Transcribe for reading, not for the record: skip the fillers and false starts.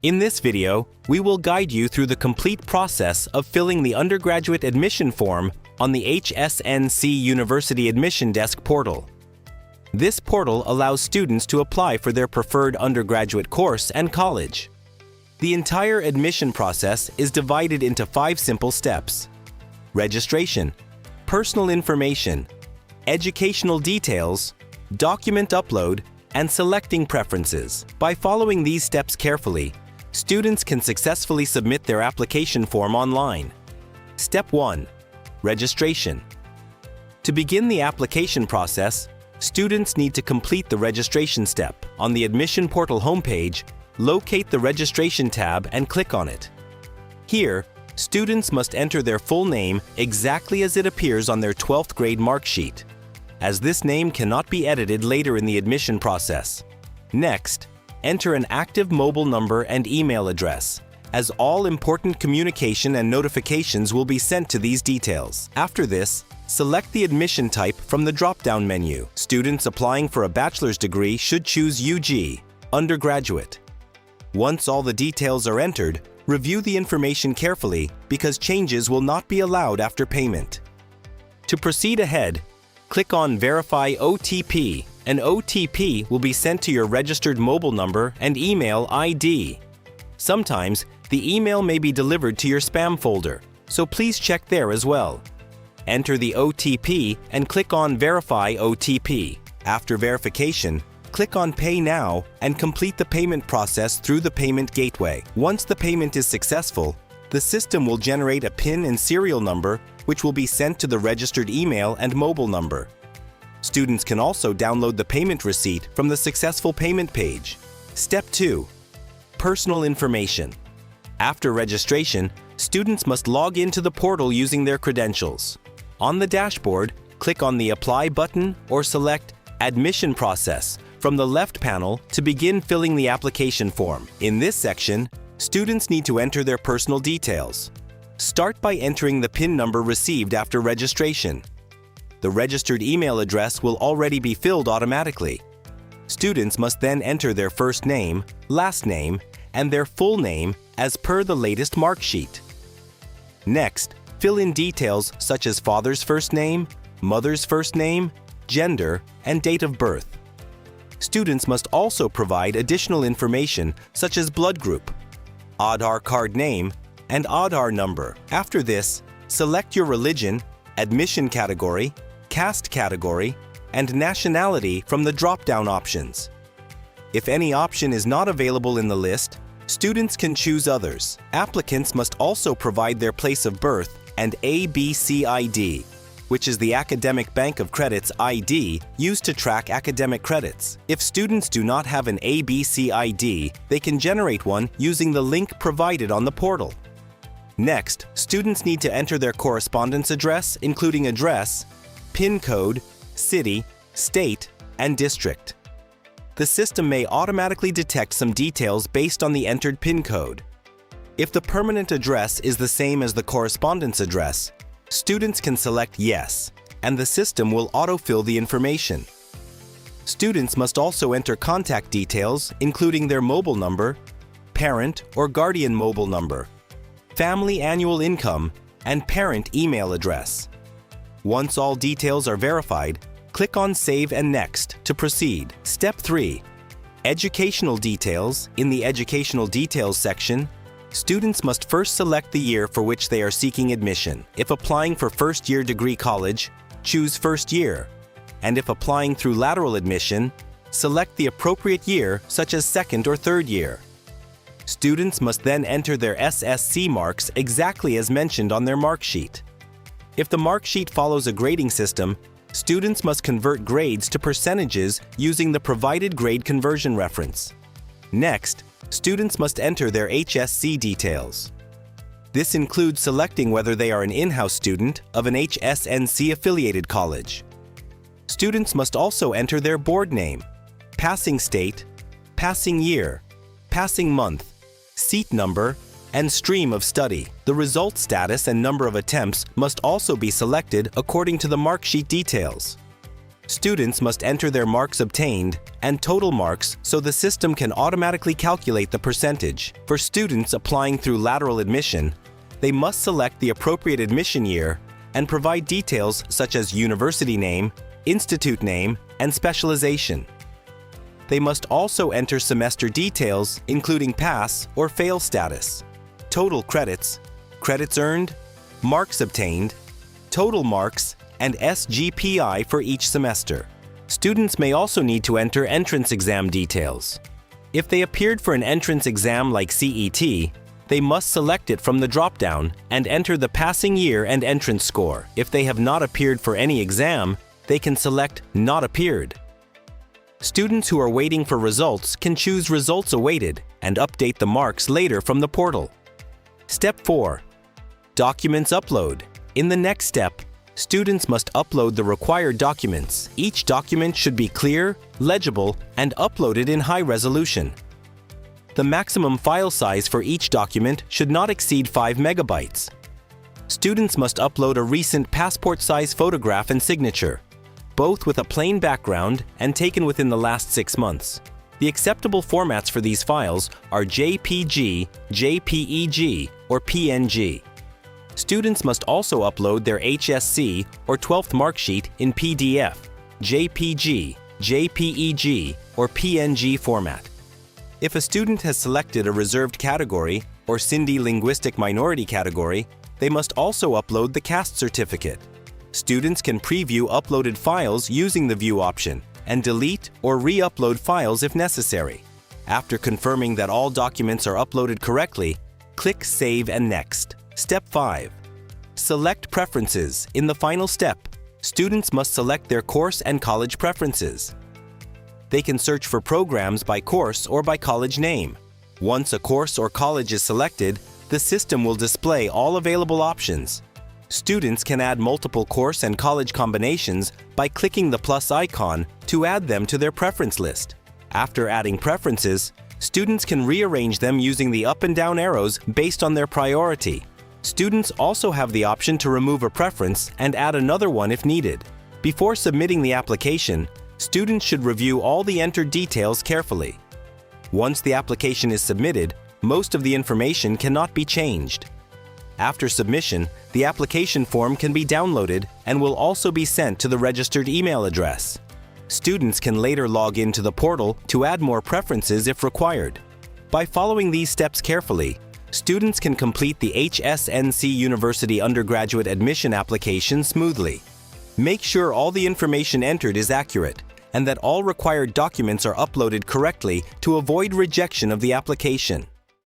In this video, we will guide you through the complete process of filling the undergraduate admission form on the HSNC University Admission Desk portal. This portal allows students to apply for their preferred undergraduate course and college. The entire admission process is divided into 5 simple steps: registration, personal information, educational details, document upload, and selecting preferences. By following these steps carefully, students can successfully submit their application form online. Step 1. Registration. To begin the application process, students need to complete the registration step. On the admission portal homepage, locate the registration tab and click on it. Here, students must enter their full name exactly as it appears on their 12th grade mark sheet, as this name cannot be edited later in the admission process. Next, enter an active mobile number and email address, as all important communication and notifications will be sent to these details. After this, select the admission type from the drop-down menu. Students applying for a bachelor's degree should choose UG, undergraduate. Once all the details are entered, review the information carefully because changes will not be allowed after payment. To proceed ahead, click on Verify OTP. An OTP will be sent to your registered mobile number and email ID. Sometimes, the email may be delivered to your spam folder, so please check there as well. Enter the OTP and click on Verify OTP. After verification, click on Pay Now and complete the payment process through the payment gateway. Once the payment is successful, the system will generate a PIN and serial number which will be sent to the registered email and mobile number. Students can also download the payment receipt from the successful payment page. Step 2. Personal information. After registration, students must log into the portal using their credentials. On the dashboard, click on the Apply button or select Admission Process from the left panel to begin filling the application form. In this section, students need to enter their personal details. Start by entering the PIN number received after registration. The registered email address will already be filled automatically. Students must then enter their first name, last name, and their full name as per the latest mark sheet. Next, fill in details such as father's first name, mother's first name, gender, and date of birth. Students must also provide additional information such as blood group, Aadhaar card name, and Aadhaar number. After this, select your religion, admission category, caste category, and nationality from the drop-down options. If any option is not available in the list, students can choose others. Applicants must also provide their place of birth and ABC ID, which is the Academic Bank of Credits ID used to track academic credits. If students do not have an ABC ID, they can generate one using the link provided on the portal. Next, students need to enter their correspondence address, including address, PIN code, city, state, and district. The system may automatically detect some details based on the entered PIN code. If the permanent address is the same as the correspondence address, students can select Yes, and the system will autofill the information. Students must also enter contact details, including their mobile number, parent or guardian mobile number, family annual income, and parent email address. Once all details are verified, click on Save and Next to proceed. Step 3. Educational details. In the Educational Details section, students must first select the year for which they are seeking admission. If applying for first-year degree college, choose first year. And if applying through lateral admission, select the appropriate year such as second or third year. Students must then enter their SSC marks exactly as mentioned on their mark sheet. If the mark sheet follows a grading system, students must convert grades to percentages using the provided grade conversion reference. Next, students must enter their HSC details. This includes selecting whether they are an in-house student of an HSNC affiliated college. Students must also enter their board name, passing state, passing year, passing month, seat number, and stream of study. The result status and number of attempts must also be selected according to the mark sheet details. Students must enter their marks obtained and total marks so the system can automatically calculate the percentage. For students applying through lateral admission, they must select the appropriate admission year and provide details such as university name, institute name, and specialization. They must also enter semester details, including pass or fail status, total credits, credits earned, marks obtained, total marks, and SGPI for each semester. Students may also need to enter entrance exam details. If they appeared for an entrance exam like CET, they must select it from the drop-down and enter the passing year and entrance score. If they have not appeared for any exam, they can select Not Appeared. Students who are waiting for results can choose Results Awaited and update the marks later from the portal. Step 4. Documents upload. In the next step, students must upload the required documents. Each document should be clear, legible, and uploaded in high resolution. The maximum file size for each document should not exceed 5 megabytes. Students must upload a recent passport-size photograph and signature, both with a plain background and taken within the last 6 months. The acceptable formats for these files are JPG, JPEG, or PNG. Students must also upload their HSC or 12th mark sheet in PDF, JPG, JPEG, or PNG format. If a student has selected a reserved category or Sindhi linguistic minority category, they must also upload the caste certificate. Students can preview uploaded files using the View option and delete or re-upload files if necessary. After confirming that all documents are uploaded correctly, click Save and Next. Step 5. Select Preferences. In the final step, students must select their course and college preferences. They can search for programs by course or by college name. Once a course or college is selected, the system will display all available options. Students can add multiple course and college combinations by clicking the plus icon to add them to their preference list. After adding preferences, students can rearrange them using the up and down arrows based on their priority. Students also have the option to remove a preference and add another one if needed. Before submitting the application, students should review all the entered details carefully. Once the application is submitted, most of the information cannot be changed. After submission, the application form can be downloaded and will also be sent to the registered email address. Students can later log into the portal to add more preferences if required. By following these steps carefully, students can complete the HSNC University undergraduate admission application smoothly. Make sure all the information entered is accurate and that all required documents are uploaded correctly to avoid rejection of the application.